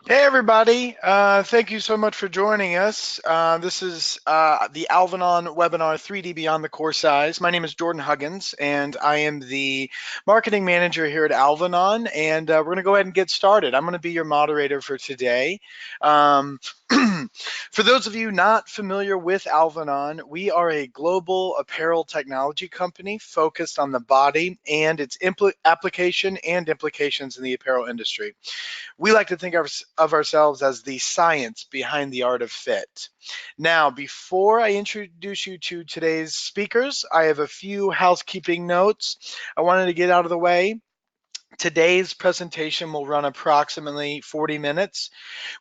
Hey everybody, thank you so much for joining us. This is the Alvanon webinar 3D Beyond the Core Size. My name is Jordan Huggins and I am the marketing manager here at Alvanon, and we're going to go ahead and get started. I'm going to be your moderator for today. Um, for those of you not familiar with Alvanon, we are a global apparel technology company focused on the body and its application and implications in the apparel industry. We like to think of ourselves as the science behind the art of fit. Now, before I introduce you to today's speakers, I have a few housekeeping notes I wanted to get out of the way. Today's presentation will run approximately 40 minutes.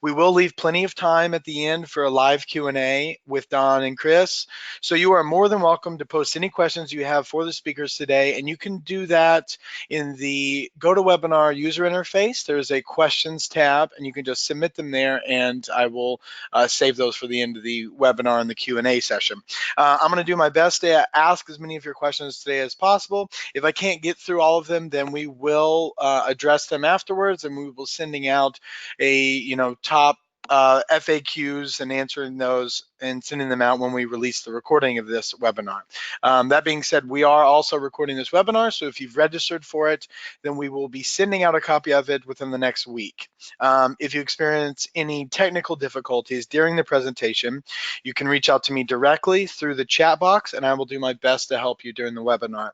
We will leave plenty of time at the end for a live Q&A with Don and Chris. So you are more than welcome to post any questions you have for the speakers today, and you can do that in the GoToWebinar user interface. There's a questions tab, and you can just submit them there, and I will save those for the end of the webinar and the Q&A session. I'm going to do my best to ask as many of your questions today as possible. If I can't get through all of them, then we will address them afterwards, and we will sending out a top FAQs and answering those and sending them out when we release the recording of this webinar. That being said, we are also recording this webinar, so if you've registered for it, then we will be sending out a copy of it within the next week. If you experience any technical difficulties during the presentation, you can reach out to me directly through the chat box, and I will do my best to help you during the webinar.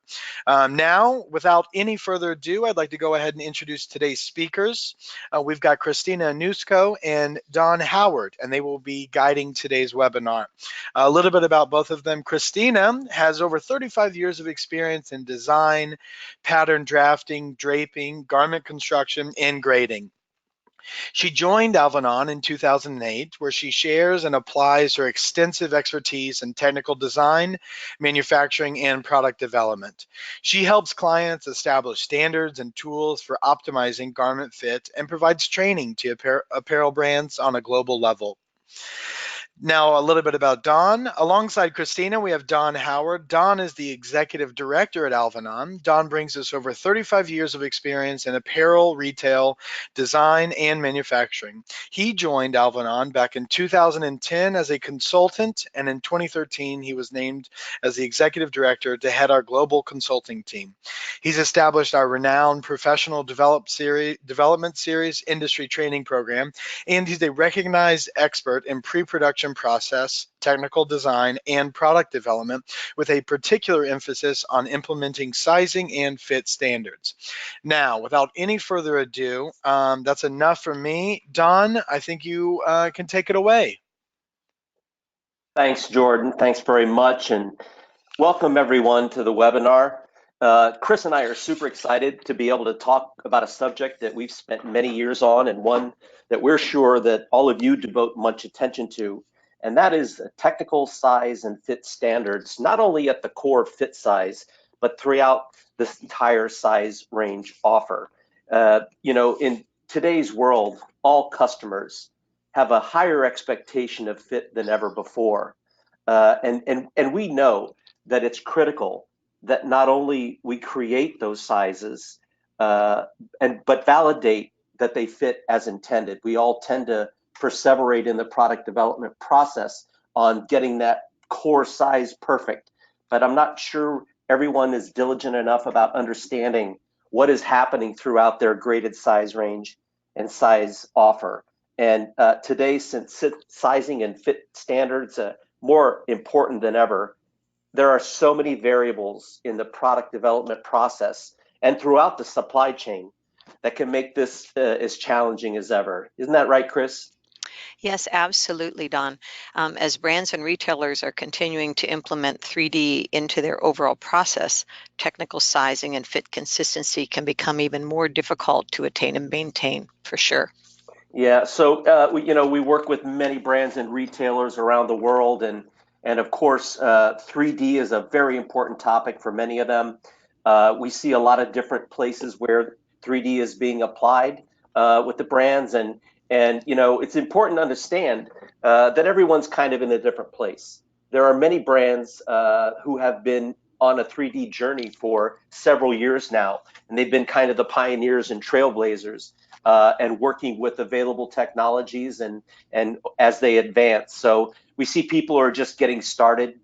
Now, without any further ado, I'd like to go ahead and introduce today's speakers. We've got Christina Onusko and Don Howard, and they will be guiding today's webinar. A little bit about both of them. Christina has over 35 years of experience in design, pattern drafting, draping, garment construction, and grading. She joined Alvanon in 2008, where she shares and applies her extensive expertise in technical design, manufacturing, and product development. She helps clients establish standards and tools for optimizing garment fit and provides training to apparel brands on a global level. Now, a little bit about Don. Alongside Christina, we have Don Howard. Don is the executive director at Alvanon. Don brings us over 35 years of experience in apparel, retail, design, and manufacturing. He joined Alvanon back in 2010 as a consultant, and in 2013, he was named as the executive director to head our global consulting team. He's established our renowned professional development series industry training program, and he's a recognized expert in pre-production process, technical design, and product development with a particular emphasis on implementing sizing and fit standards. Now, without any further ado, that's enough for me. Don, I think you can take it away. Thanks, Jordan. Thanks very much, and welcome everyone to the webinar. Chris and I are super excited to be able to talk about a subject that we've spent many years on, and one that we're sure that all of you devote much attention to, and that is technical size and fit standards, not only at the core fit size, but throughout this entire size range offer. In today's world, all customers have a higher expectation of fit than ever before. And we know that it's critical that not only we create those sizes, but validate that they fit as intended. We all tend to perseverate in the product development process on getting that core size perfect, but I'm not sure everyone is diligent enough about understanding what is happening throughout their graded size range and size offer. And today, since sizing and fit standards are more important than ever, there are so many variables in the product development process and throughout the supply chain that can make this as challenging as ever. Isn't that right, Chris? Yes, absolutely, Don. As brands and retailers are continuing to implement 3D into their overall process, technical sizing and fit consistency can become even more difficult to attain and maintain, for sure. Yeah, so we work with many brands and retailers around the world, and of course, 3D is a very important topic for many of them. We see a lot of different places where 3D is being applied with the brands, and it's important to understand that everyone's kind of in a different place. There are many brands who have been on a 3D journey for several years now, and they've been kind of the pioneers and trailblazers, and working with available technologies and as they advance. So we see people who are just getting started.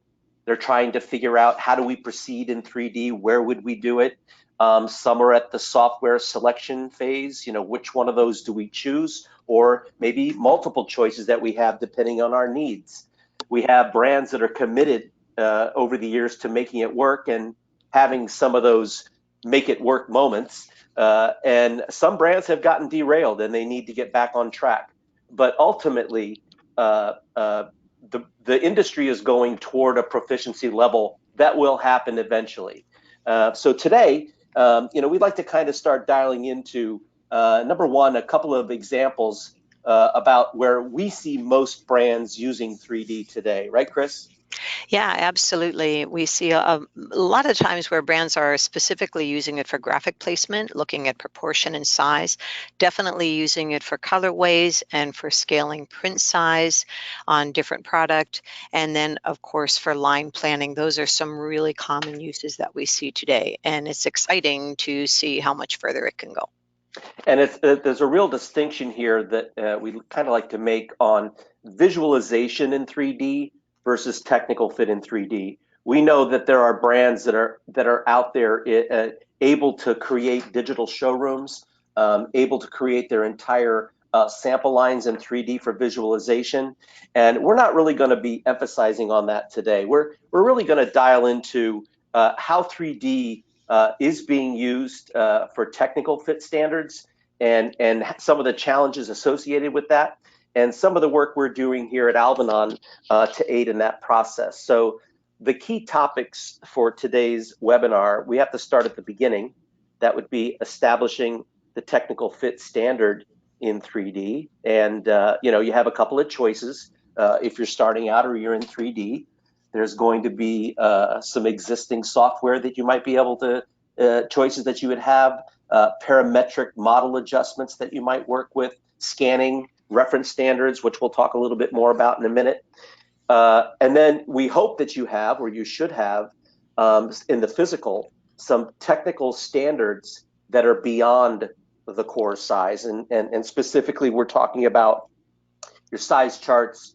They're trying to figure out, how do we proceed in 3D? Where would we do it? Some are at the software selection phase. Which one of those do we choose? Or maybe multiple choices that we have depending on our needs. We have brands that are committed over the years to making it work and having some of those make it work moments. And some brands have gotten derailed and they need to get back on track. But ultimately, the industry is going toward a proficiency level that will happen eventually. So today, we'd like to kind of start dialing into, number one, a couple of examples about where we see most brands using 3D today, right, Chris? Yeah, absolutely. We see a lot of times where brands are specifically using it for graphic placement, looking at proportion and size, definitely using it for colorways and for scaling print size on different product. And then, of course, for line planning. Those are some really common uses that we see today. And it's exciting to see how much further it can go. And there's a real distinction here that we kind of like to make on visualization in 3D versus technical fit in 3D. We know that there are brands that are out there able to create digital showrooms, able to create their entire sample lines in 3D for visualization. And we're not really going to be emphasizing on that today. We're really going to dial into how 3D is being used for technical fit standards and some of the challenges associated with that, and some of the work we're doing here at Alvanon to aid in that process. So the key topics for today's webinar, we have to start at the beginning. That would be establishing the technical fit standard in 3D. And you have a couple of choices if you're starting out or you're in 3D. There's going to be some existing software that you might be able to, choices that you would have, parametric model adjustments that you might work with, scanning, reference standards, which we'll talk a little bit more about in a minute. And then we hope that you have, or you should have, in the physical, some technical standards that are beyond the core size. And specifically, we're talking about your size charts,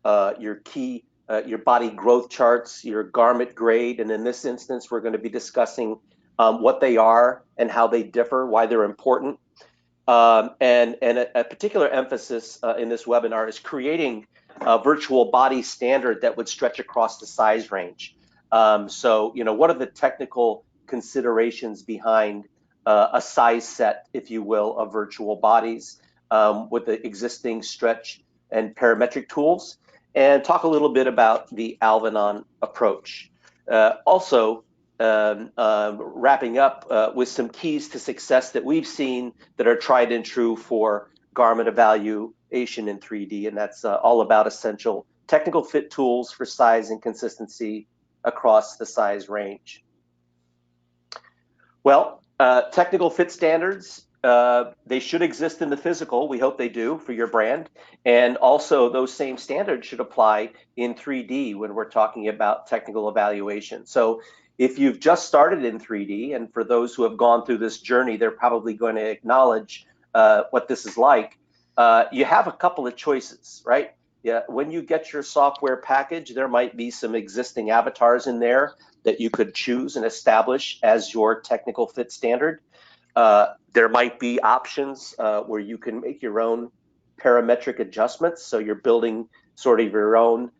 your key, your body growth charts, your garment grade. And in this instance, we're going to be discussing what they are and how they differ, why they're important. And a particular emphasis in this webinar is creating a virtual body standard that would stretch across the size range. So, what are the technical considerations behind a size set, if you will, of virtual bodies with the existing stretch and parametric tools, and talk a little bit about the Alvanon approach. Also, wrapping up with some keys to success that we've seen that are tried and true for garment evaluation in 3D, and that's all about essential technical fit tools for size and consistency across the size range. Well, technical fit standards, they should exist in the physical. We hope they do for your brand. And also those same standards should apply in 3D when we're talking about technical evaluation. So if you've just started in 3D, and for those who have gone through this journey, they're probably going to acknowledge what this is like. You have a couple of choices, right? Yeah, when you get your software package, there might be some existing avatars in there that you could choose and establish as your technical fit standard. There might be options where you can make your own parametric adjustments. So you're building sort of your own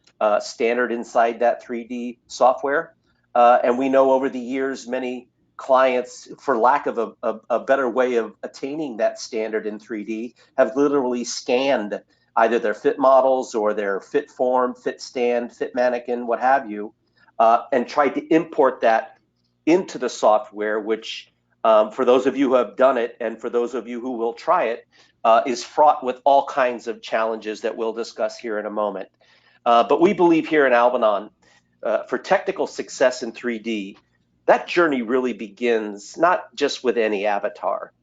standard inside that 3D software. And we know over the years, many clients, for lack of a better way of attaining that standard in 3D, have literally scanned either their fit models or their fit form, fit stand, fit mannequin, what have you, and tried to import that into the software, which for those of you who have done it and for those of you who will try it, is fraught with all kinds of challenges that we'll discuss here in a moment. But we believe here in Alvanon, for technical success in 3D, that journey really begins not just with any avatar,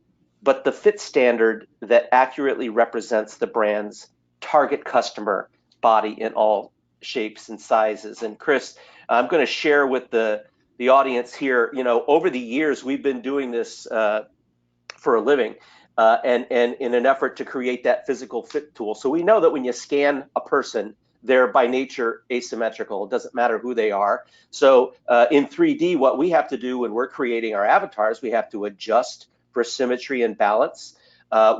but the fit standard that accurately represents the brand's target customer body in all shapes and sizes. And Chris, I'm going to share with the the audience here, over the years, we've been doing this for a living, and in an effort to create that physical fit tool. So we know that when you scan a person, they're by nature asymmetrical. It doesn't matter who they are. So in 3D, what we have to do when we're creating our avatars, we have to adjust for symmetry and balance.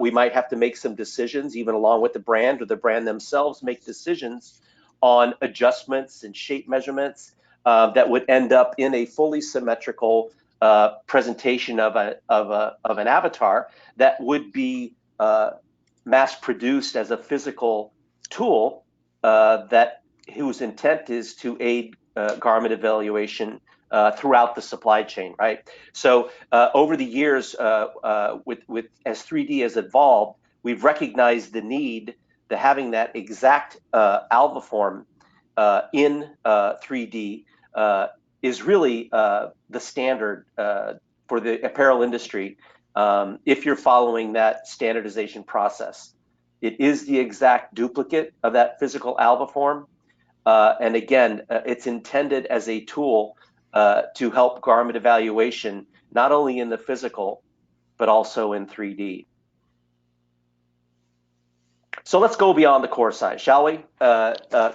We might have to make some decisions, even along with the brand or the brand themselves, make decisions on adjustments and shape measurements that would end up in a fully symmetrical presentation of an avatar that would be mass produced as a physical tool that whose intent is to aid garment evaluation throughout the supply chain, right? So over the years, with as 3D has evolved, we've recognized the need to having that exact alva form in 3D is really the standard for the apparel industry if you're following that standardization process. It is the exact duplicate of that physical alva form. And again, it's intended as a tool to help garment evaluation, not only in the physical, but also in 3D. So let's go beyond the core size, shall we?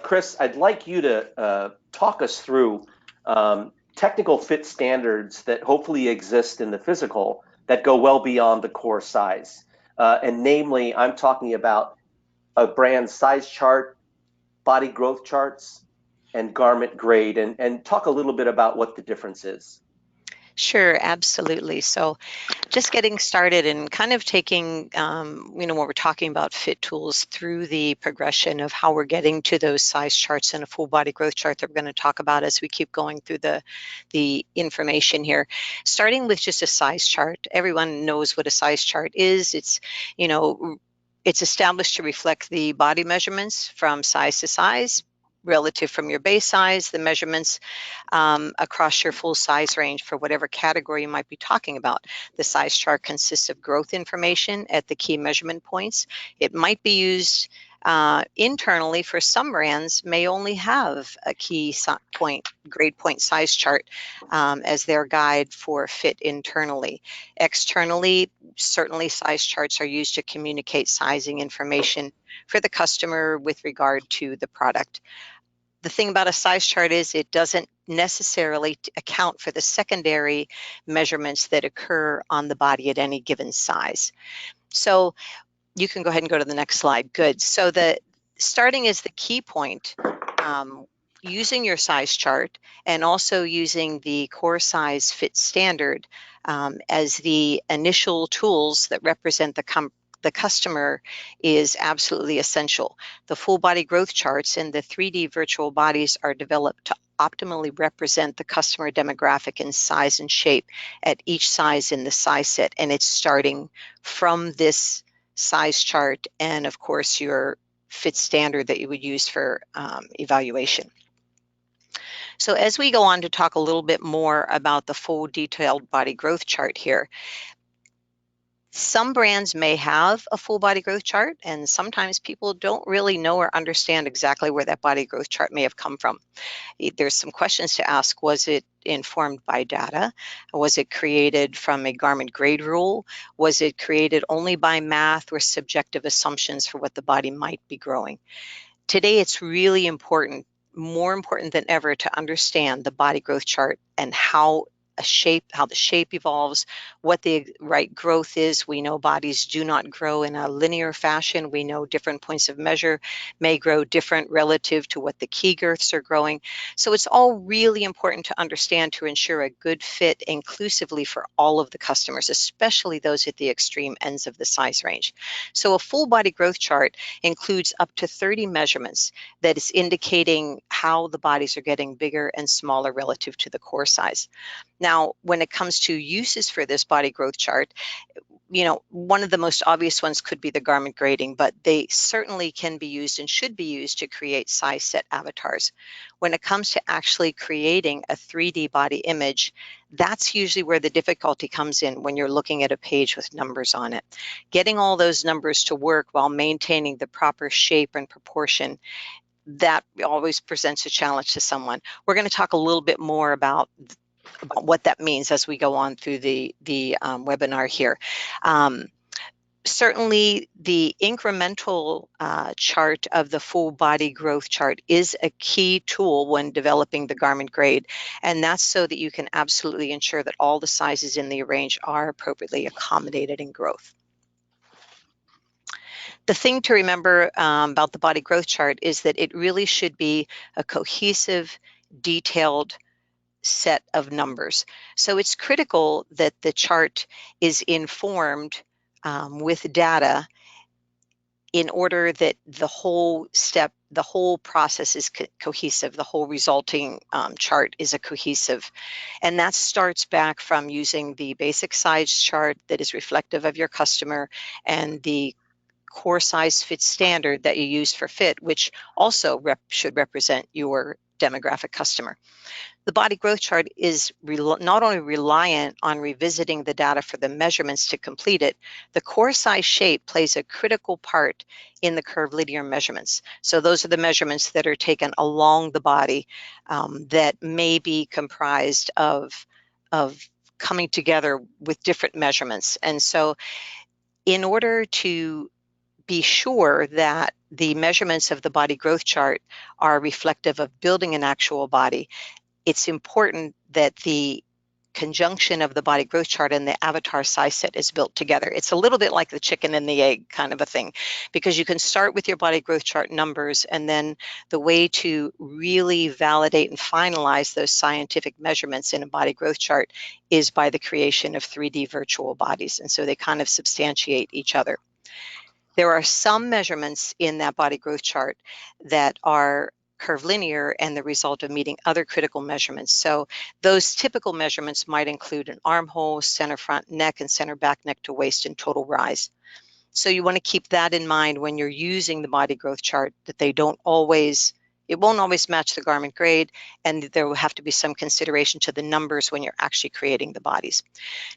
Chris, I'd like you to talk us through technical fit standards that hopefully exist in the physical that go well beyond the core size. And namely, I'm talking about a brand size chart, body growth charts, and garment grade, and talk a little bit about what the difference is. Sure, absolutely. So just getting started and kind of taking, when we're talking about fit tools through the progression of how we're getting to those size charts and a full body growth chart that we're going to talk about as we keep going through the information here. Starting with just a size chart, everyone knows what a size chart is. It's, it's established to reflect the body measurements from size to size, relative from your base size, the measurements across your full size range for whatever category you might be talking about. The size chart consists of growth information at the key measurement points. It might be used internally for some brands, may only have a key grade point size chart as their guide for fit internally. Externally, certainly size charts are used to communicate sizing information for the customer with regard to the product. The thing about a size chart is it doesn't necessarily account for the secondary measurements that occur on the body at any given size. So you can go ahead and go to the next slide. Good. So the starting is the key point. Using your size chart and also using the core size fit standard as the initial tools that represent the customer is absolutely essential. The full body growth charts and the 3D virtual bodies are developed to optimally represent the customer demographic in size and shape at each size in the size set. And it's starting from this size chart and, of course, your fit standard that you would use for evaluation. So as we go on to talk a little bit more about the full detailed body growth chart here, some brands may have a full body growth chart, and sometimes people don't really know or understand exactly where that body growth chart may have come from. There's some questions to ask. Was it informed by data? Was it created from a garment grade rule? Was it created only by math or subjective assumptions for what the body might be growing? Today, it's really important, more important than ever, to understand the body growth chart and how the shape evolves, what the right growth is. We know bodies do not grow in a linear fashion. We know different points of measure may grow different relative to what the key girths are growing. So it's all really important to understand to ensure a good fit inclusively for all of the customers, especially those at the extreme ends of the size range. So a full body growth chart includes up to 30 measurements that is indicating how the bodies are getting bigger and smaller relative to the core size. Now, when it comes to uses for this body growth chart, one of the most obvious ones could be the garment grading, but they certainly can be used and should be used to create size set avatars. When it comes to actually creating a 3D body image, that's usually where the difficulty comes in when you're looking at a page with numbers on it. Getting all those numbers to work while maintaining the proper shape and proportion, that always presents a challenge to someone. We're going to talk a little bit more about about what that means as we go on through the webinar here. Certainly, the incremental chart of the full body growth chart is a key tool when developing the garment grade, and that's so that you can absolutely ensure that all the sizes in the range are appropriately accommodated in growth. The thing to remember about the body growth chart is that it really should be a cohesive, detailed set of numbers. So it's critical that the chart is informed with data in order that the whole process is cohesive, the whole resulting chart is a cohesive. And that starts back from using the basic size chart that is reflective of your customer and the core size fit standard that you use for fit, which also should represent your demographic customer. The body growth chart is not only reliant on revisiting the data for the measurements to complete it, the core size shape plays a critical part in the curvilinear measurements. So those are the measurements that are taken along the body that may be comprised of coming together with different measurements. And so in order to be sure that the measurements of the body growth chart are reflective of building an actual body, it's important that the conjunction of the body growth chart and the avatar size set is built together. It's a little bit like the chicken and the egg kind of a thing, because you can start with your body growth chart numbers, and then the way to really validate and finalize those scientific measurements in a body growth chart is by the creation of 3D virtual bodies. And so they kind of substantiate each other. There are some measurements in that body growth chart that are curvilinear and the result of meeting other critical measurements. So those typical measurements might include an armhole, center front neck, and center back neck to waist, and total rise. So you want to keep that in mind when you're using the body growth chart, that it won't always match the garment grade, and there will have to be some consideration to the numbers when you're actually creating the bodies.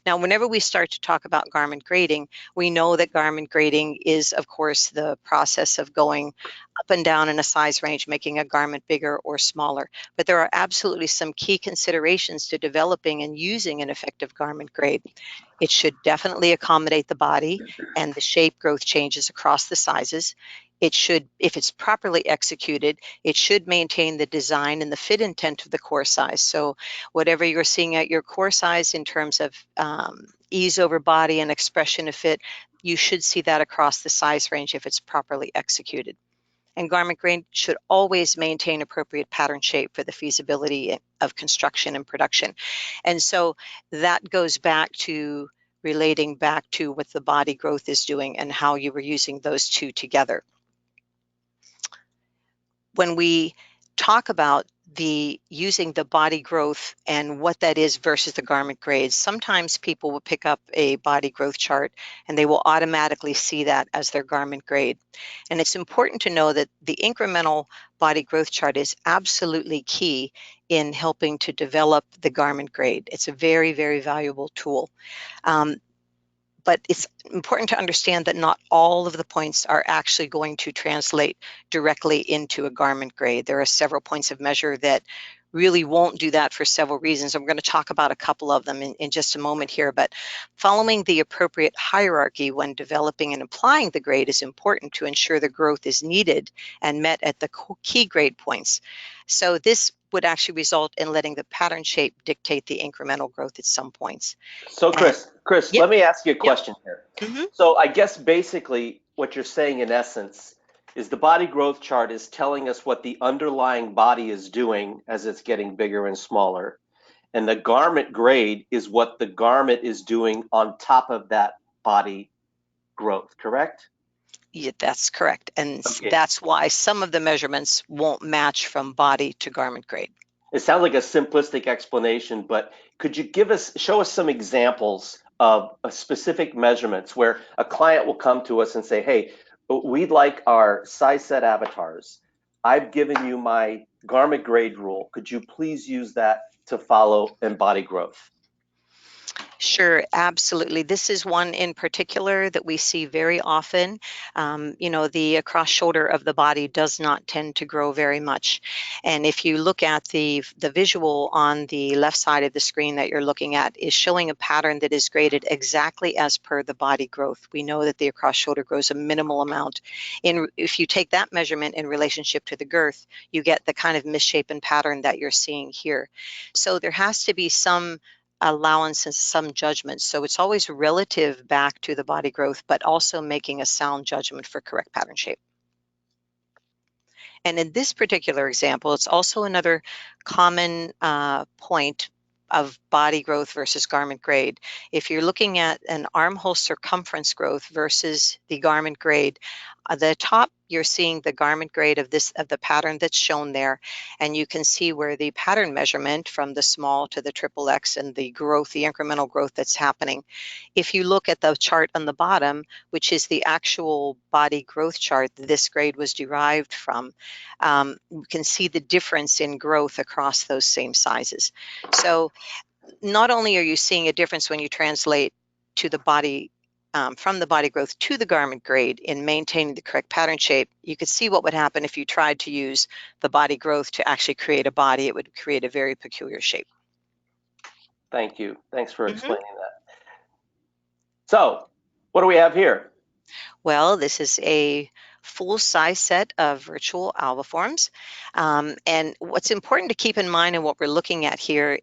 Now, whenever we start to talk about garment grading, we know that garment grading is, of course, the process of going up and down in a size range, making a garment bigger or smaller. But there are absolutely some key considerations to developing and using an effective garment grade. It should definitely accommodate the body and the shape growth changes across the sizes. It should, if it's properly executed, it should maintain the design and the fit intent of the core size. So whatever you're seeing at your core size in terms of ease over body and expression of fit, you should see that across the size range if it's properly executed. And garment grade should always maintain appropriate pattern shape for the feasibility of construction and production. And so that goes back to relating back to what the body growth is doing and how you were using those two together. When we talk about using the body growth and what that is versus the garment grades, sometimes people will pick up a body growth chart and they will automatically see that as their garment grade. And it's important to know that the incremental body growth chart is absolutely key in helping to develop the garment grade. It's a very, very valuable tool. But it's important to understand that not all of the points are actually going to translate directly into a garment grade. There are several points of measure that really won't do that for several reasons. I'm going to talk about a couple of them in just a moment here, but following the appropriate hierarchy when developing and applying the grade is important to ensure the growth is needed and met at the key grade points. So this would actually result in letting the pattern shape dictate the incremental growth at some points. So Chris, Yep. let me ask you a question here. Mm-hmm. So I guess basically what you're saying in essence is the body growth chart is telling us what the underlying body is doing as it's getting bigger and smaller. And the garment grade is what the garment is doing on top of that body growth, correct? Yeah, that's correct. And Okay. that's why some of the measurements won't match from body to garment grade. It sounds like a simplistic explanation, but could you show us some examples of specific measurements where a client will come to us and say, hey, we'd like our size set avatars. I've given you my garment grade rule. Could you please use that to follow in body growth? Sure, absolutely. This is one in particular that we see very often. The across shoulder of the body does not tend to grow very much. And if you look at the visual on the left side of the screen that you're looking at is showing a pattern that is graded exactly as per the body growth. We know that the across shoulder grows a minimal amount. If you take that measurement in relationship to the girth, you get the kind of misshapen pattern that you're seeing here. So there has to be some allowance and some judgment. So it's always relative back to the body growth, but also making a sound judgment for correct pattern shape. And in this particular example, it's also another common point of body growth versus garment grade. If you're looking at an armhole circumference growth versus the garment grade, the top you're seeing the garment grade of the pattern that's shown there, and you can see where the pattern measurement from the small to the triple X and the growth, the incremental growth that's happening. If you look at the chart on the bottom, which is the actual body growth chart this grade was derived from, you can see the difference in growth across those same sizes. So not only are you seeing a difference when you translate to the body from the body growth to the garment grade in maintaining the correct pattern shape, you could see what would happen if you tried to use the body growth to actually create a body. It would create a very peculiar shape. Thank you. Thanks for Mhm. explaining that. So, what do we have here? Well, this is a full-size set of virtual alvaforms. And what's important to keep in mind and what we're looking at here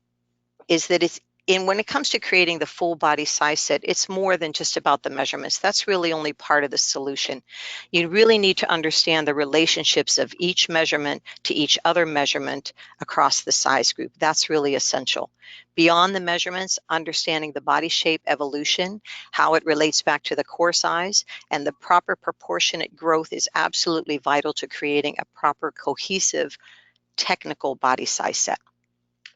is that when it comes to creating the full body size set, it's more than just about the measurements. That's really only part of the solution. You really need to understand the relationships of each measurement to each other measurement across the size group. That's really essential. Beyond the measurements, understanding the body shape evolution, how it relates back to the core size, and the proper proportionate growth is absolutely vital to creating a proper cohesive technical body size set.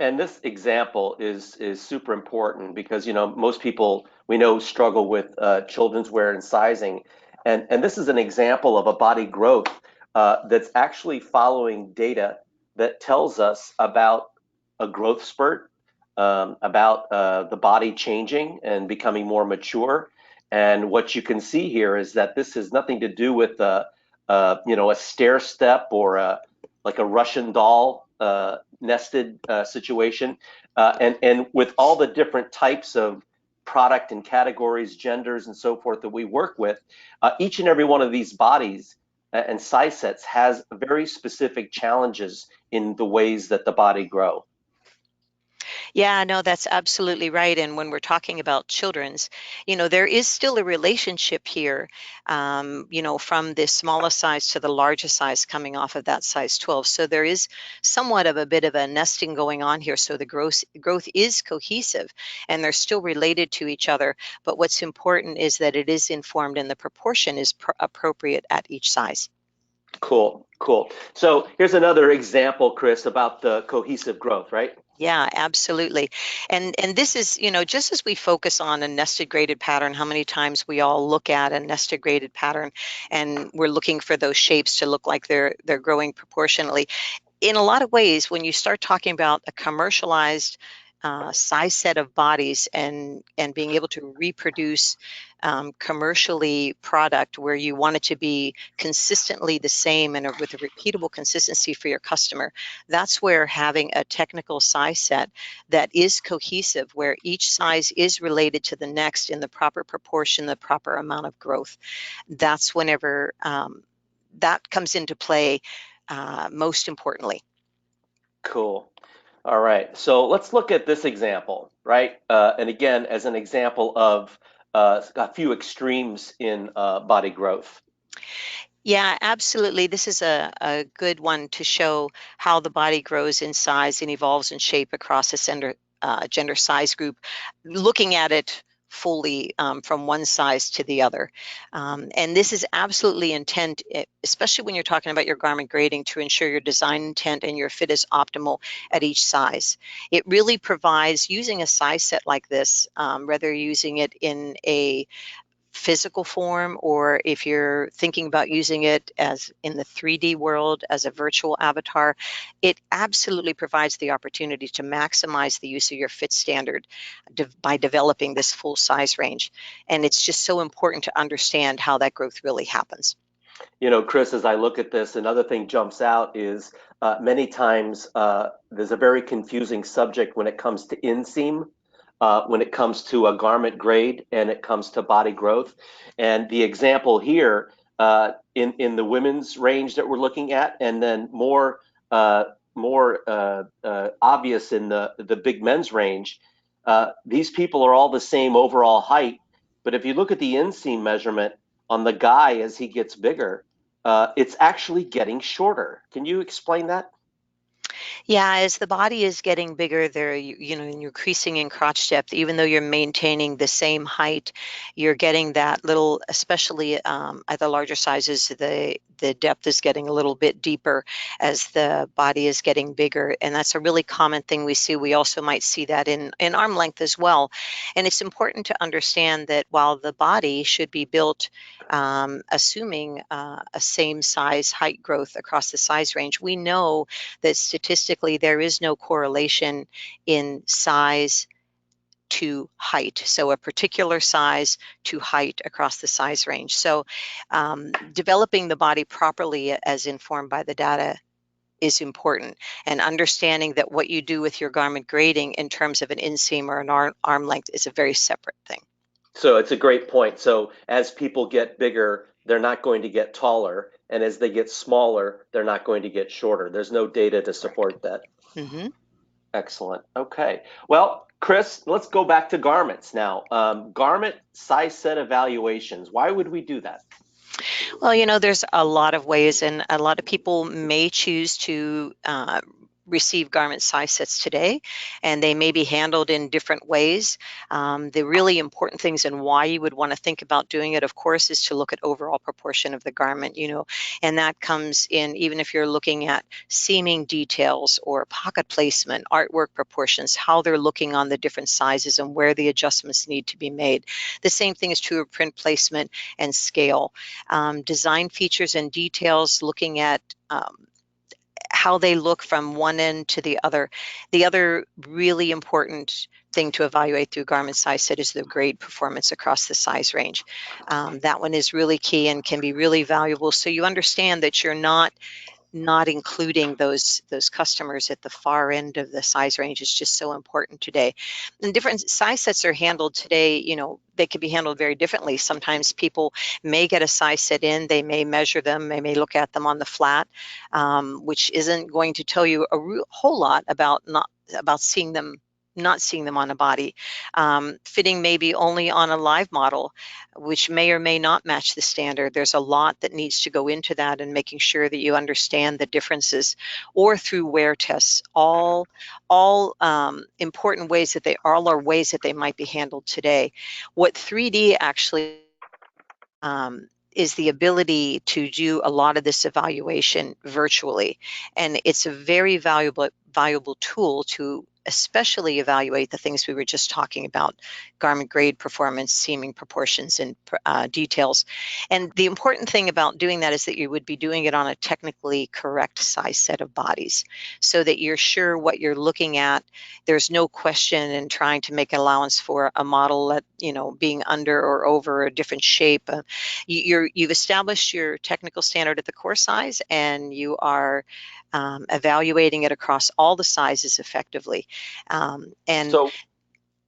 And this example is super important because most people we know struggle with children's wear and sizing, and this is an example of a body growth that's actually following data that tells us about a growth spurt, about the body changing and becoming more mature. And what you can see here is that this has nothing to do with a stair step or like a Russian doll nested situation. And with all the different types of product and categories, genders, and so forth that we work with, each and every one of these bodies and size sets has very specific challenges in the ways that the body grow. Yeah, no, that's absolutely right. And when we're talking about children's, there is still a relationship here, from the smallest size to the largest size coming off of that size 12. So there is somewhat of a bit of a nesting going on here. So the growth is cohesive and they're still related to each other. But what's important is that it is informed and the proportion is appropriate at each size. Cool, cool. So here's another example, Chris, about the cohesive growth, right? Yeah, absolutely. And this is, just as we focus on a nested graded pattern, how many times we all look at a nested graded pattern and we're looking for those shapes to look like they're growing proportionally. In a lot of ways, when you start talking about a commercialized size set of bodies and being able to reproduce commercially product where you want it to be consistently the same and with a repeatable consistency for your customer, that's where having a technical size set that is cohesive, where each size is related to the next in the proper proportion, the proper amount of growth, that's whenever that comes into play most importantly. Cool. All right. So let's look at this example, right? And again, as an example of a few extremes in body growth. Yeah, absolutely. This is a good one to show how the body grows in size and evolves in shape across a gender size group, looking at it fully from one size to the other. And this is absolutely intent, especially when you're talking about your garment grading, to ensure your design intent and your fit is optimal at each size. It really provides, using a size set like this, whether you're using it in a physical form, or if you're thinking about using it as in the 3D world as a virtual avatar, it absolutely provides the opportunity to maximize the use of your fit standard by developing this full size range. And it's just so important to understand how that growth really happens. You know, Chris, as I look at this, another thing jumps out is many times there's a very confusing subject when it comes to inseam, when it comes to a garment grade, and it comes to body growth. And the example here in the women's range that we're looking at, and then more obvious in the big men's range, these people are all the same overall height. But if you look at the inseam measurement on the guy as he gets bigger, it's actually getting shorter. Can you explain that? Yeah, as the body is getting bigger, and you're increasing in crotch depth, even though you're maintaining the same height, you're getting that little, especially at the larger sizes, the depth is getting a little bit deeper as the body is getting bigger, and that's a really common thing we see. We also might see that in arm length as well, and it's important to understand that while the body should be built assuming a same size height growth across the size range, we know that statistically there is no correlation in size to height. So a particular size to height across the size range. So developing the body properly as informed by the data is important, and understanding that what you do with your garment grading in terms of an inseam or an arm length is a very separate thing. So it's a great point. So as people get bigger, they're not going to get taller. And as they get smaller, they're not going to get shorter. There's no data to support that. Mm-hmm. Excellent. Okay. Well, Chris, let's go back to garments now. Garment size set evaluations. Why would we do that? Well, there's a lot of ways, and a lot of people may choose to receive garment size sets today, and they may be handled in different ways. The really important things and why you would want to think about doing it, of course, is to look at overall proportion of the garment, and that comes in even if you're looking at seaming details or pocket placement, artwork proportions, how they're looking on the different sizes and where the adjustments need to be made. The same thing is true of print placement and scale. Design features and details, looking at how they look from one end to the other. The other really important thing to evaluate through garment size set is the grade performance across the size range. That one is really key and can be really valuable. So you understand that you're not including those customers at the far end of the size range is just so important today. And different size sets are handled today, they can be handled very differently. Sometimes people may get a size set in, they may measure them, they may look at them on the flat, which isn't going to tell you a whole lot about not seeing them on a body. Fitting maybe only on a live model, which may or may not match the standard. There's a lot that needs to go into that, and making sure that you understand the differences, or through wear tests. All important ways that are ways that they might be handled today. What 3D actually is the ability to do a lot of this evaluation virtually, and it's a very valuable tool to especially evaluate the things we were just talking about: garment grade, performance, seaming, proportions, and details. And the important thing about doing that is that you would be doing it on a technically correct size set of bodies, so that you're sure what you're looking at. There's no question in trying to make an allowance for a model that, being under or over a different shape. You've established your technical standard at the core size, and you are evaluating it across all the sizes effectively. And So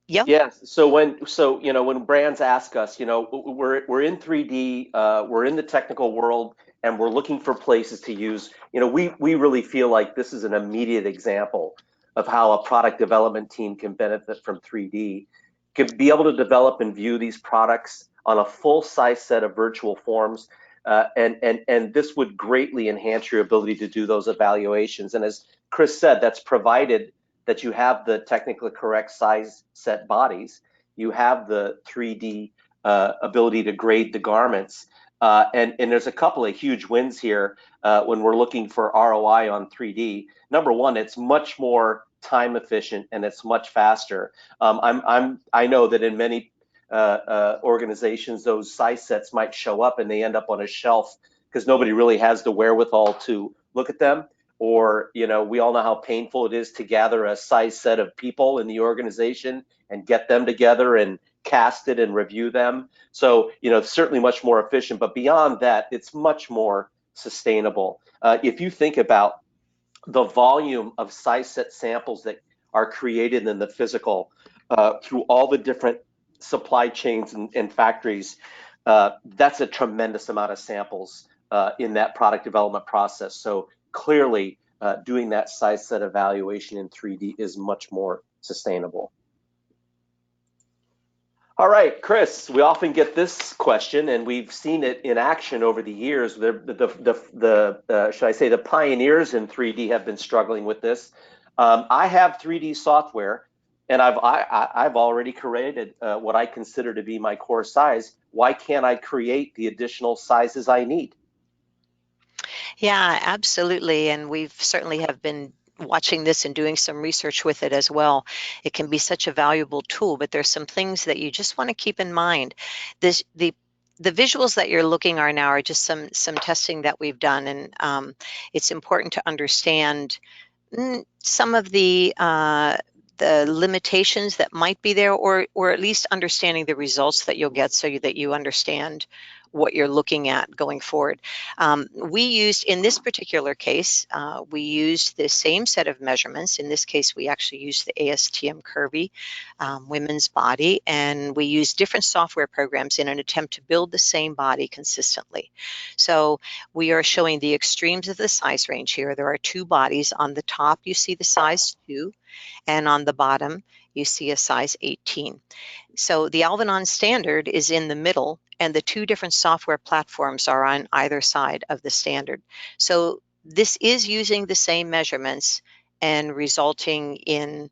yeah. yes. So when brands ask us, we're in 3D, we're in the technical world, and we're looking for places to use. We really feel like this is an immediate example of how a product development team can benefit from 3D, could be able to develop and view these products on a full size set of virtual forms, and this would greatly enhance your ability to do those evaluations. And as Chris said, that's provided that you have the technically correct size set bodies, you have the 3D ability to grade the garments, and there's a couple of huge wins here when we're looking for ROI on 3D. Number one, it's much more time efficient and it's much faster. I know that in many organizations, those size sets might show up and they end up on a shelf because nobody really has the wherewithal to look at them. Or, we all know how painful it is to gather a size set of people in the organization and get them together and cast it and review them. So, certainly much more efficient, but beyond that, it's much more sustainable. If you think about the volume of size set samples that are created in the physical through all the different supply chains and factories, that's a tremendous amount of samples in that product development process. So clearly, doing that size set evaluation in 3D is much more sustainable. All right, Chris, we often get this question, and we've seen it in action over the years. Should I say the pioneers in 3D have been struggling with this. I have 3D software, and I've already created what I consider to be my core size. Why can't I create the additional sizes I need? Yeah, absolutely. And we've certainly have been watching this and doing some research with it as well. It can be such a valuable tool, but there's some things that you just want to keep in mind. The visuals that you're looking are now are just some testing that we've done, and it's important to understand some of the limitations that might be there, or at least understanding the results that you'll get so that you understand what you're looking at going forward. We used, in this particular case, we used the same set of measurements. In this case, we actually used the ASTM Curvy women's body, and we used different software programs in an attempt to build the same body consistently. So we are showing the extremes of the size range here. There are two bodies. On the top, you see the size 2, and on the bottom, you see a size 18. So the Alvanon standard is in the middle, and the two different software platforms are on either side of the standard. So this is using the same measurements and resulting in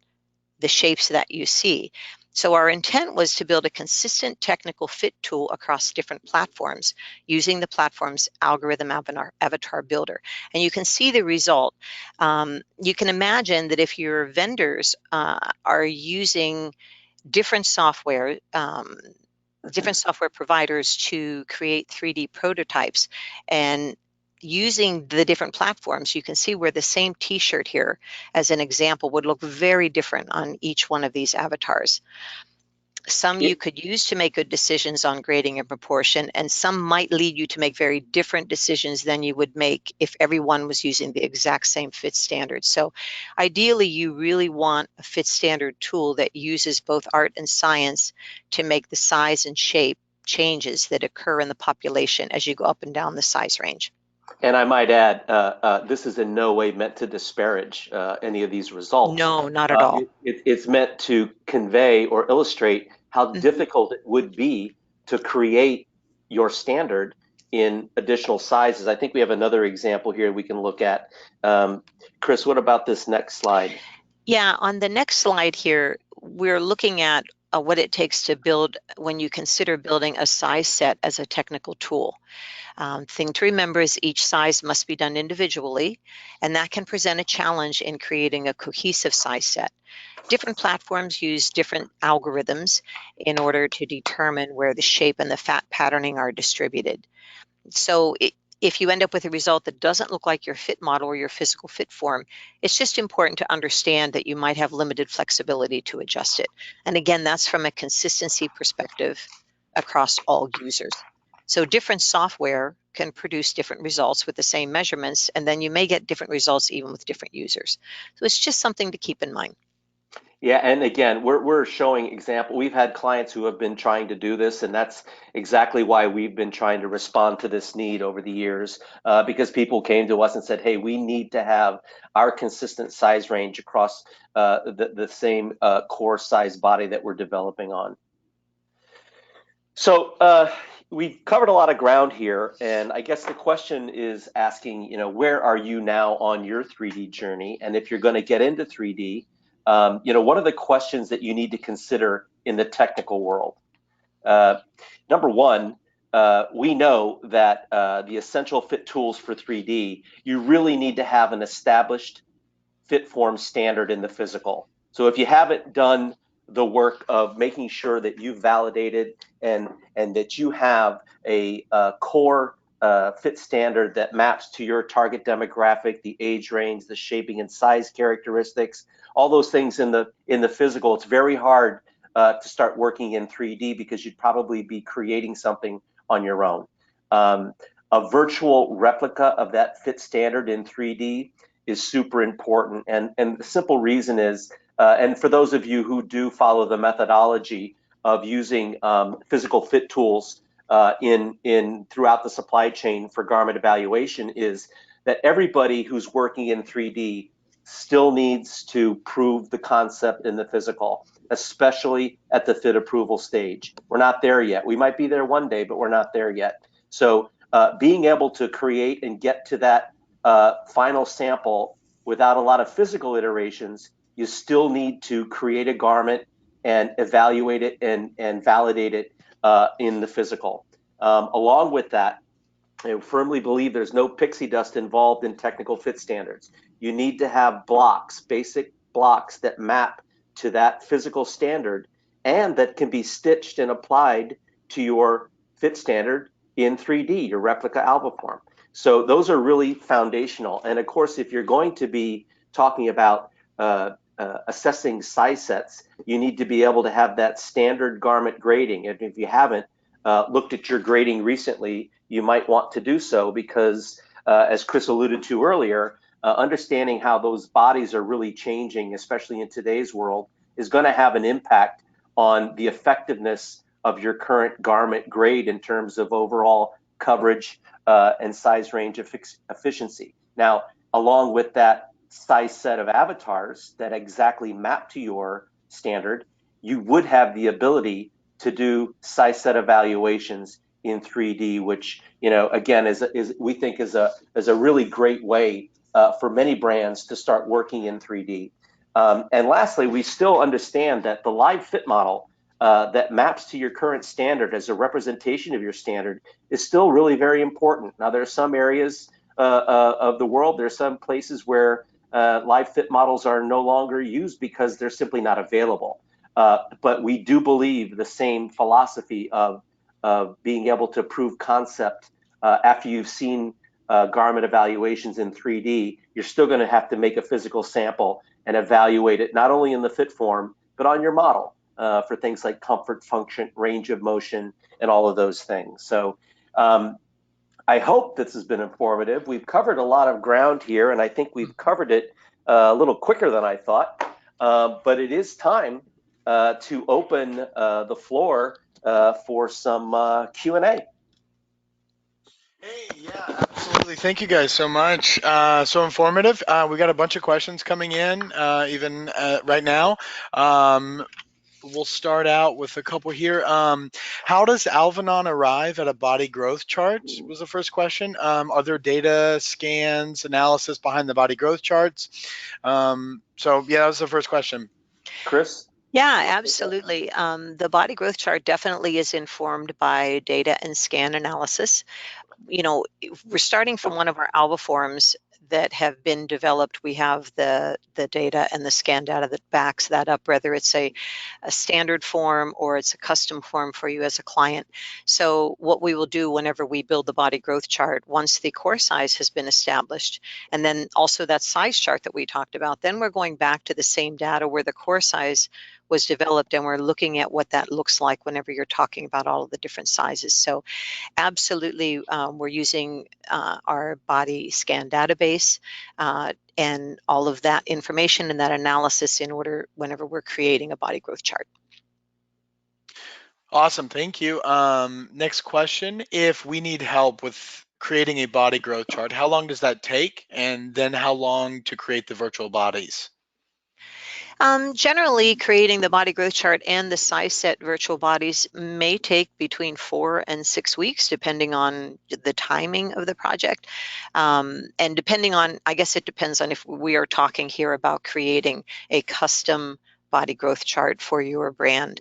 the shapes that you see. So our intent was to build a consistent technical fit tool across different platforms using the platform's algorithm avatar builder. And you can see the result. You can imagine that if your vendors are using different software providers to create 3D prototypes, and using the different platforms, you can see where the same t-shirt here, as an example, would look very different on each one of these avatars. Some you could use to make good decisions on grading and proportion, and some might lead you to make very different decisions than you would make if everyone was using the exact same fit standard. So ideally, you really want a fit standard tool that uses both art and science to make the size and shape changes that occur in the population as you go up and down the size range. And I might add, this is in no way meant to disparage any of these results. No, not at all. It's meant to convey or illustrate how difficult it would be to create your standard in additional sizes. I think we have another example here we can look at. Chris, what about this next slide? Yeah, on the next slide here, we're looking at what it takes to build when you consider building a size set as a technical tool. Thing to remember is each size must be done individually, and that can present a challenge in creating a cohesive size set. Different platforms use different algorithms in order to determine where the shape and the fat patterning are distributed. So if you end up with a result that doesn't look like your fit model or your physical fit form, it's just important to understand that you might have limited flexibility to adjust it. And again, that's from a consistency perspective across all users. So different software can produce different results with the same measurements, and then you may get different results even with different users. So it's just something to keep in mind. Yeah, and again, we're showing example. We've had clients who have been trying to do this, and that's exactly why we've been trying to respond to this need over the years, because people came to us and said, "Hey, we need to have our consistent size range across the same core size body that we're developing on." So we've covered a lot of ground here, and I guess the question is asking, where are you now on your 3D journey? And if you're going to get into 3D, what are the questions that you need to consider in the technical world? Number one, we know that the essential fit tools for 3D, you really need to have an established fit form standard in the physical. So if you haven't done the work of making sure that you've validated and that you have a core fit standard that maps to your target demographic, the age range, the shaping and size characteristics, all those things in the physical. It's very hard to start working in 3D because you'd probably be creating something on your own. A virtual replica of that fit standard in 3D is super important, and the simple reason is, and for those of you who do follow the methodology of using physical fit tools in throughout the supply chain for garment evaluation, is that everybody who's working in 3D still needs to prove the concept in the physical, especially at the fit approval stage. We're not there yet. We might be there one day, but we're not there yet. So being able to create and get to that final sample without a lot of physical iterations, you still need to create a garment and evaluate it and validate it in the physical. Along with that, I firmly believe there's no pixie dust involved in technical fit standards. You need to have blocks, basic blocks that map to that physical standard and that can be stitched and applied to your fit standard in 3D, your replica Alvaform. So those are really foundational. And of course, if you're going to be talking about assessing size sets, you need to be able to have that standard garment grading. And if you haven't looked at your grading recently, you might want to do so because, as Chris alluded to earlier, understanding how those bodies are really changing, especially in today's world, is going to have an impact on the effectiveness of your current garment grade in terms of overall coverage and size range efficiency. Now, along with that size set of avatars that exactly map to your standard, you would have the ability to do size set evaluations in 3D, which, you know, again, we think is a really great way for many brands to start working in 3D. And lastly, we still understand that the live fit model that maps to your current standard as a representation of your standard is still really very important. Now, there are some areas of the world, there are some places where live fit models are no longer used because they're simply not available. But we do believe the same philosophy of being able to prove concept after you've seen garment evaluations in 3D. You're still going to have to make a physical sample and evaluate it not only in the fit form, but on your model for things like comfort, function, range of motion, and all of those things. So I hope this has been informative. We've covered a lot of ground here, and I think we've covered it a little quicker than I thought. But it is time to open the floor for some Q&A. Hey, yeah, absolutely. Thank you guys so much. So informative. We got a bunch of questions coming in, even right now. We'll start out with a couple here. How does Alvanon arrive at a body growth chart? Was the first question. Are there data, scans, analysis behind the body growth charts? So yeah, that was the first question. Chris? Yeah, absolutely. The body growth chart definitely is informed by data and scan analysis. You know, we're starting from one of our alva forms that have been developed. We have the data and the scan data that backs that up, whether it's a standard form or it's a custom form for you as a client. So what we will do whenever we build the body growth chart, once the core size has been established, and then also that size chart that we talked about, then we're going back to the same data where the core size was developed, and we're looking at what that looks like whenever you're talking about all of the different sizes. So absolutely, we're using our body scan database and all of that information and that analysis in order whenever we're creating a body growth chart. Awesome, thank you. Next question. If we need help with creating a body growth chart, how long does that take? And then how long to create the virtual bodies? Generally, creating the body growth chart and the size set virtual bodies may take between 4 and 6 weeks, depending on the timing of the project. And depending on, I guess it depends on if we are talking here about creating a custom body growth chart for your brand.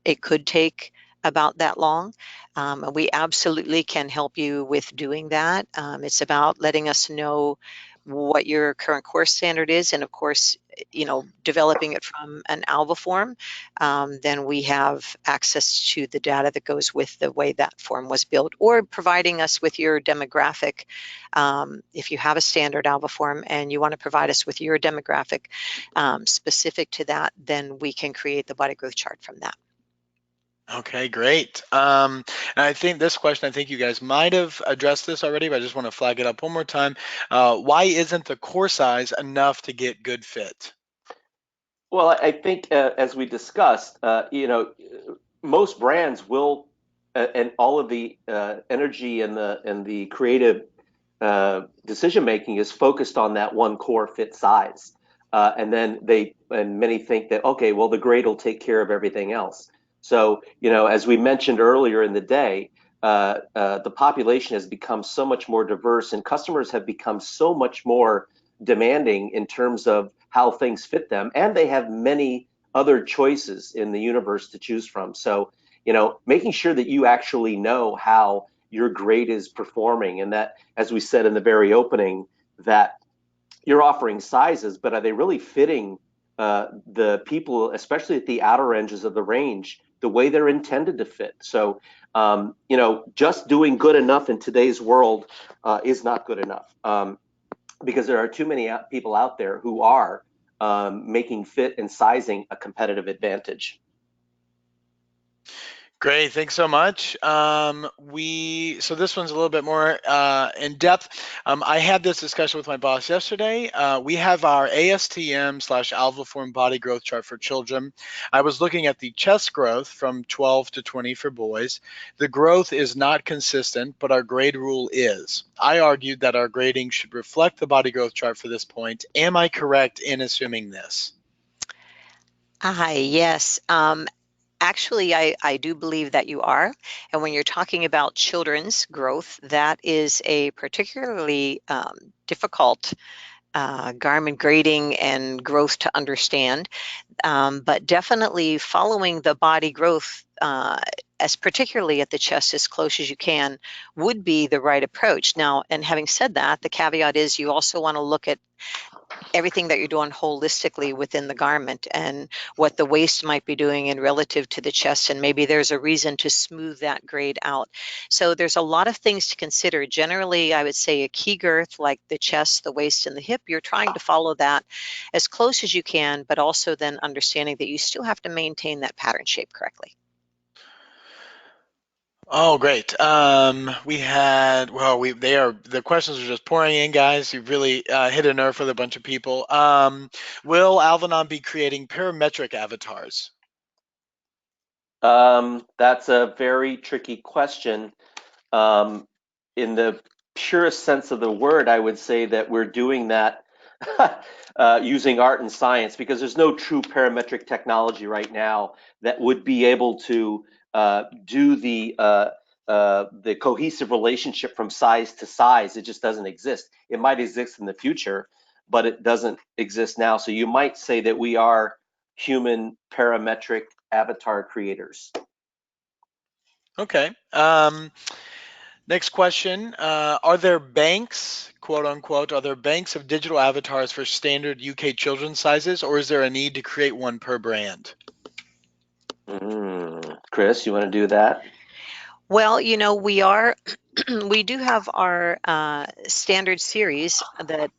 It could take about that long. We absolutely can help you with doing that. It's about letting us know what your current course standard is, and of course, developing it from an ALVA form, then we have access to the data that goes with the way that form was built, or providing us with your demographic. If you have a standard ALVA form and you want to provide us with your demographic specific to that, then we can create the body growth chart from that. Okay, great. And I think this question, I think you guys might have addressed this already, but I just want to flag it up one more time. Why isn't the core size enough to get good fit? Well, I think as we discussed, most brands will, and all of the energy and the creative decision making is focused on that one core fit size, and then many think that, okay, well, the grade will take care of everything else. So as we mentioned earlier in the day, the population has become so much more diverse, and customers have become so much more demanding in terms of how things fit them, and they have many other choices in the universe to choose from. So making sure that you actually know how your grade is performing, and that, as we said in the very opening, that you're offering sizes, but are they really fitting the people, especially at the outer edges of the range, the way they're intended to fit? So just doing good enough in today's world is not good enough, because there are too many people out there who are making fit and sizing a competitive advantage. Great, thanks so much. So this one's a little bit more in depth. I had this discussion with my boss yesterday. We have our ASTM/AlvaForm body growth chart for children. I was looking at the chest growth from 12 to 20 for boys. The growth is not consistent, but our grade rule is. I argued that our grading should reflect the body growth chart for this point. Am I correct in assuming this? Yes. Actually, I do believe that you are. And when you're talking about children's growth, that is a particularly difficult garment grading and growth to understand. But definitely following the body growth, as particularly at the chest as close as you can, would be the right approach. Now, and having said that, the caveat is you also want to look at everything that you're doing holistically within the garment and what the waist might be doing in relative to the chest, and maybe there's a reason to smooth that grade out. So there's a lot of things to consider. Generally, I would say a key girth like the chest, the waist, and the hip, you're trying to follow that as close as you can, but also then understanding that you still have to maintain that pattern shape correctly. Oh, great. The questions are just pouring in, guys. You've really hit a nerve with a bunch of people. Will Alvanon be creating parametric avatars? That's a very tricky question. In the purest sense of the word, I would say that we're doing that using art and science, because there's no true parametric technology right now that would be able to do the cohesive relationship from size to size. It just doesn't exist. It might exist in the future, but it doesn't exist now. So you might say that we are human parametric avatar creators. Okay. Next question. Are there banks, quote unquote, are there banks of digital avatars for standard UK children's sizes, or is there a need to create one per brand? Chris, you want to do that? Well, we do have our standard series that,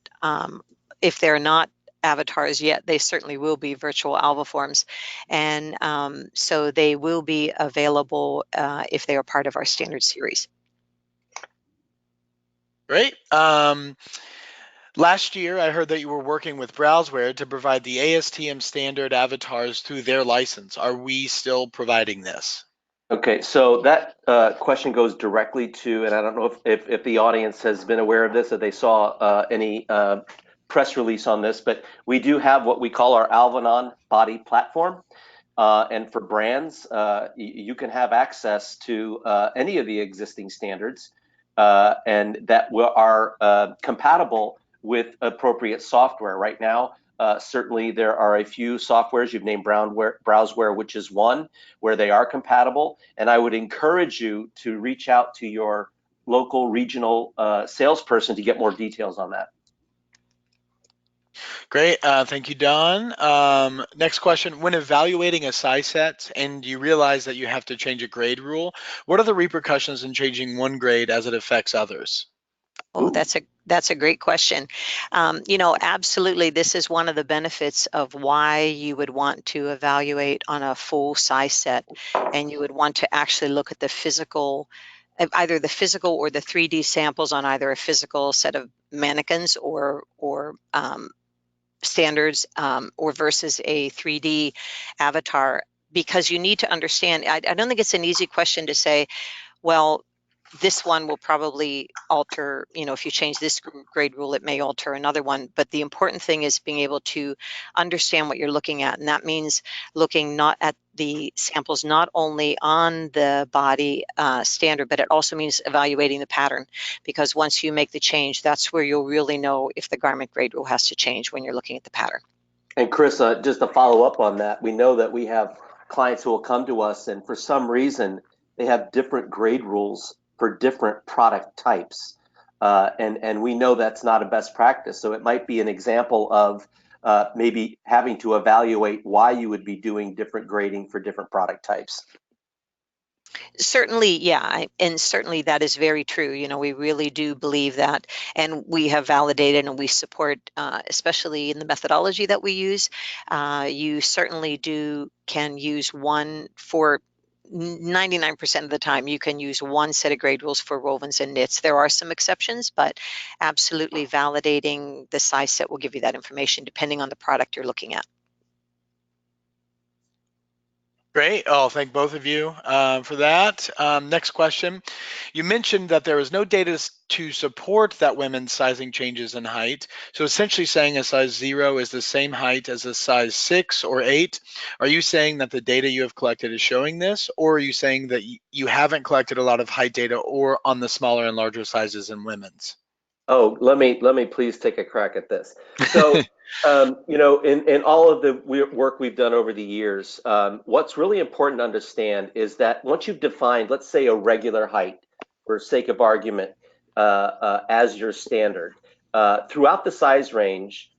if they're not avatars yet, they certainly will be virtual alva forms. And so they will be available if they are part of our standard series. Great. Last year, I heard that you were working with Browseware to provide the ASTM standard avatars through their license. Are we still providing this? Okay, so that question goes directly to, and I don't know if the audience has been aware of this, if they saw any press release on this, but we do have what we call our Alvanon body platform. And for brands, you can have access to any of the existing standards, and that are compatible with appropriate software. Right now, certainly there are a few softwares, you've named Browseware, which is one, where they are compatible. And I would encourage you to reach out to your local regional salesperson to get more details on that. Great. Thank you, Don. Next question. When evaluating a size set and you realize that you have to change a grade rule, what are the repercussions in changing one grade as it affects others? Oh, that's a great question. Absolutely, this is one of the benefits of why you would want to evaluate on a full size set, and you would want to actually look at the physical, either the physical or the 3D samples on either a physical set of mannequins or standards, or versus a 3D avatar, because you need to understand. I don't think it's an easy question to say, well, this one will probably alter, if you change this grade rule, it may alter another one. But the important thing is being able to understand what you're looking at. And that means looking not at the samples, not only on the body standard, but it also means evaluating the pattern. Because once you make the change, that's where you'll really know if the garment grade rule has to change, when you're looking at the pattern. And Chris, just to follow up on that, we know that we have clients who will come to us and for some reason they have different grade rules for different product types. And we know that's not a best practice. So it might be an example of maybe having to evaluate why you would be doing different grading for different product types. Certainly, yeah, and certainly that is very true. We really do believe that, and we have validated and we support, especially in the methodology that we use. You certainly can use one for 99% of the time. You can use one set of grade rules for wovens and knits. There are some exceptions, but absolutely validating the size set will give you that information depending on the product you're looking at. Great. I'll thank both of you for that. Next question. You mentioned that there is no data to support that women's sizing changes in height. So essentially saying a size 0 is the same height as a size 6 or 8. Are you saying that the data you have collected is showing this, or are you saying that you haven't collected a lot of height data or on the smaller and larger sizes in women's? Oh, let me please take a crack at this. So, in all of the work we've done over the years, what's really important to understand is that once you've defined, let's say, a regular height, for sake of argument, as your standard, throughout the size range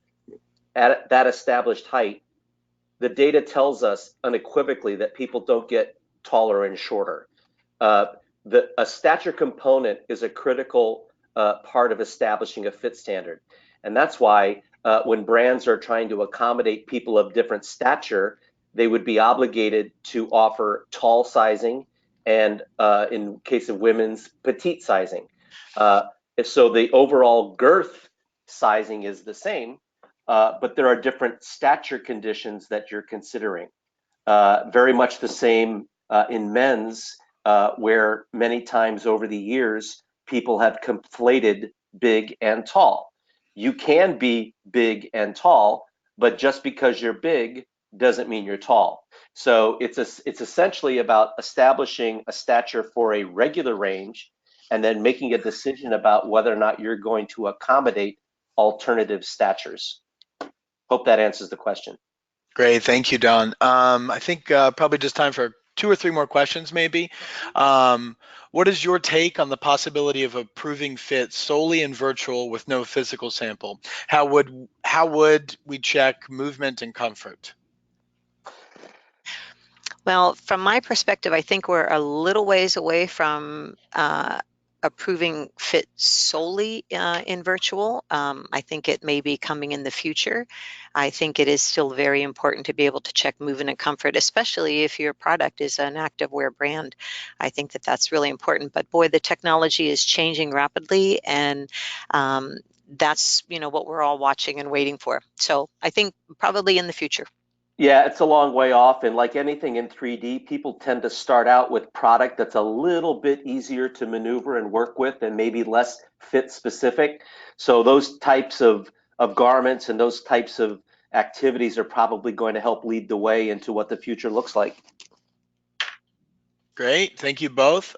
at that established height, the data tells us unequivocally that people don't get taller and shorter. A stature component is a critical part of establishing a fit standard. And that's why when brands are trying to accommodate people of different stature, they would be obligated to offer tall sizing and, in case of women's, petite sizing. So the overall girth sizing is the same, but there are different stature conditions that you're considering. Very much the same in men's, where many times over the years, people have conflated big and tall. You can be big and tall, but just because you're big doesn't mean you're tall. So it's essentially about establishing a stature for a regular range and then making a decision about whether or not you're going to accommodate alternative statures. Hope that answers the question. Great. Thank you, Don. I think probably just time for 2 or 3 more questions, maybe. What is your take on the possibility of approving fit solely in virtual with no physical sample? How would we check movement and comfort? Well, from my perspective, I think we're a little ways away from approving fit solely in virtual. I think it may be coming in the future. I think it is still very important to be able to check movement and comfort, especially if your product is an activewear brand. I think that that's really important. But boy, the technology is changing rapidly, and that's what we're all watching and waiting for. So I think probably in the future. Yeah, it's a long way off. And like anything in 3D, people tend to start out with product that's a little bit easier to maneuver and work with and maybe less fit specific. So those types of garments and those types of activities are probably going to help lead the way into what the future looks like. Great. Thank you both.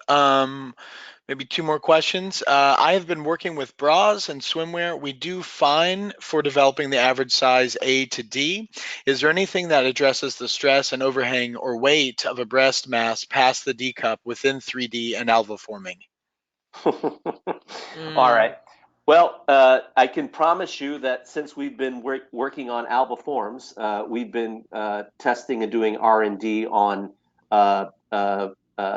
Maybe 2 more questions. I have been working with bras and swimwear. We do fine for developing the average size A to D. Is there anything that addresses the stress and overhang or weight of a breast mass past the D cup within 3D and alva forming? All right. Well, I can promise you that since we've been working on Alba Forms, we've been testing and doing R&D on uh,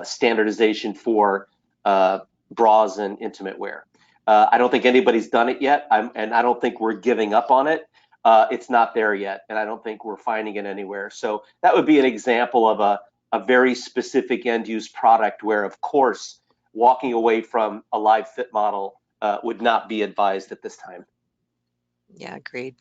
standardization for bras and intimate wear. I don't think anybody's done it yet, and I don't think we're giving up on it. It's not there yet, and I don't think we're finding it anywhere. So that would be an example of a very specific end-use product where, of course, walking away from a live fit model would not be advised at this time. Yeah, agreed.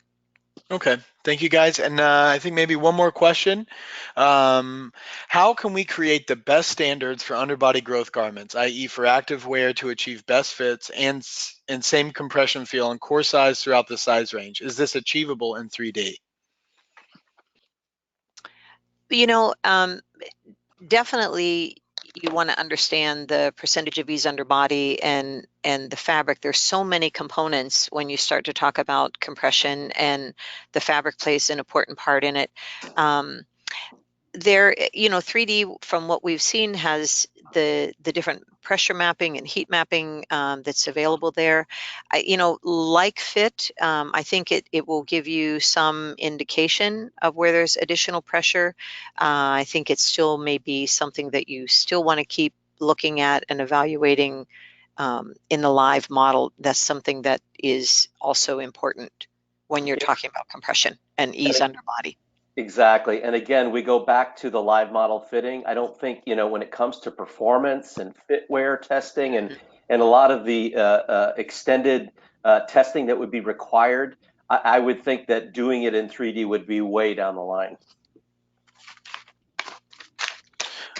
Okay, thank you guys. And I think maybe one more question. How can we create the best standards for underbody growth garments, i.e. for active wear to achieve best fits and same compression feel and core size throughout the size range? Is this achievable in 3D? You know, definitely you want to understand the percentage of ease underbody and the fabric. There's so many components when you start to talk about compression, and the fabric plays an important part in it. There, 3D from what we've seen has the different pressure mapping and heat mapping that's available there. Like fit, I think it will give you some indication of where there's additional pressure. I think it still may be something that you still want to keep looking at and evaluating in the live model. That's something that is also important when you're talking about compression and ease underbody. Exactly. And again, we go back to the live model fitting. I don't think, when it comes to performance and fitwear testing and a lot of the extended testing that would be required, I would think that doing it in 3D would be way down the line.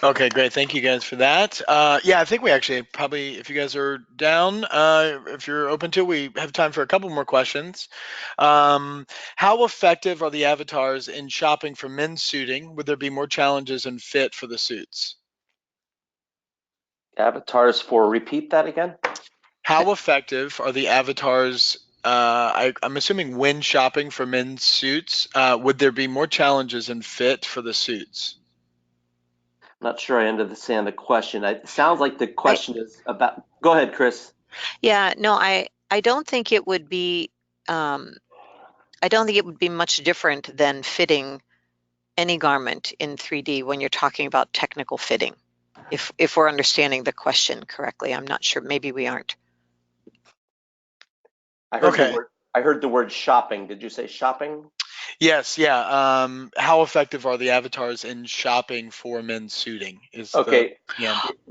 Okay, great. Thank you guys for that. Yeah, I think we actually probably, if you guys are down, if you're open to, we have time for a couple more questions. How effective are the avatars in shopping for men's suiting? Would there be more challenges in fit for the suits? Avatars for, repeat that again? How effective are the avatars? I'm assuming when shopping for men's suits, would there be more challenges in fit for the suits? Not sure I understand the question. It sounds like the question is about, go ahead, Chris. Yeah, no, I don't think it would be I don't think it would be much different than fitting any garment in 3D when you're talking about technical fitting. If we're understanding the question correctly, I'm not sure. Maybe we aren't. Okay. I heard the word shopping. Did you say shopping? Yes, yeah. How effective are the avatars in shopping for men's suiting? Okay.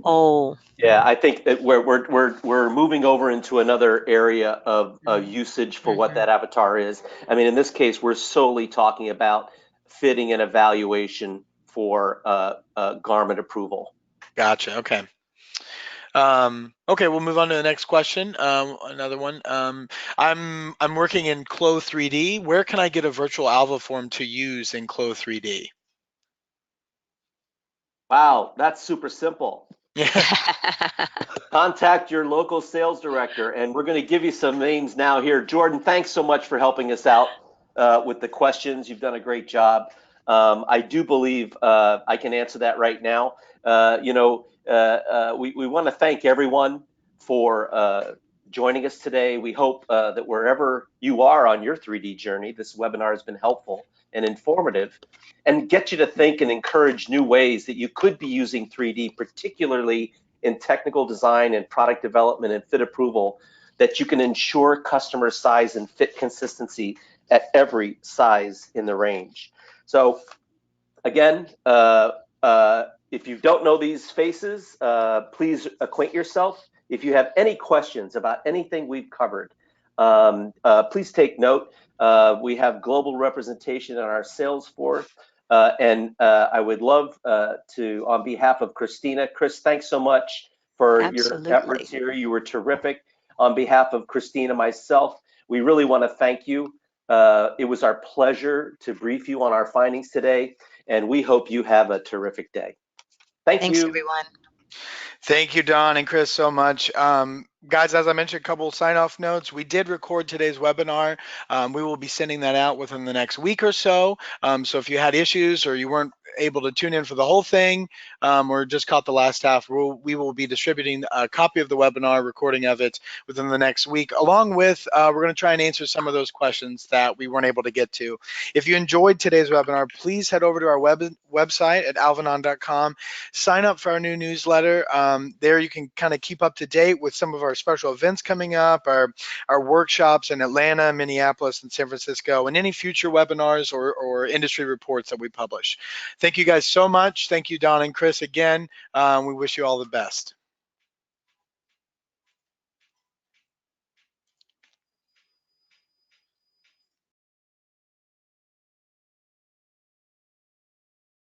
Oh, Yeah, I think that we're moving over into another area of usage for what that avatar is. I mean, in this case, we're solely talking about fitting and evaluation for garment approval. Gotcha. Okay. Okay, we'll move on to the next question. Another one. I'm working in Clo 3D. Where can I get a virtual Alva form to use in Clo 3D? Wow, that's super simple. Yeah. Contact your local sales director, and we're going to give you some names now here. Jordan, thanks so much for helping us out with the questions. You've done a great job. I do believe I can answer that right now. We want to thank everyone for joining us today. We hope that wherever you are on your 3D journey, this webinar has been helpful and informative and get you to think and encourage new ways that you could be using 3D, particularly in technical design and product development and fit approval, that you can ensure customer size and fit consistency at every size in the range. So again, if you don't know these faces, please acquaint yourself. If you have any questions about anything we've covered, please take note. We have global representation in our sales force. And I would love to, on behalf of Christina, Chris, thanks so much for your efforts here. You were terrific. On behalf of Christina, myself, we really want to thank you. It was our pleasure to brief you on our findings today, and we hope you have a terrific day. Thanks you. Thanks, everyone. Thank you, Don and Chris, so much. Guys, as I mentioned, a couple of sign-off notes. We did record today's webinar. We will be sending that out within the next week or so. So if you had issues or you weren't able to tune in for the whole thing or just caught the last half, we will be distributing a copy of the webinar, recording of it within the next week, along with we're going to try and answer some of those questions that we weren't able to get to. If you enjoyed today's webinar, please head over to our website at alvanon.com. Sign up for our new newsletter. There you can kind of keep up to date with some of our special events coming up, our workshops in Atlanta, Minneapolis, and San Francisco, and any future webinars or industry reports that we publish. Thank you guys so much. Thank you, Don and Chris, again. We wish you all the best.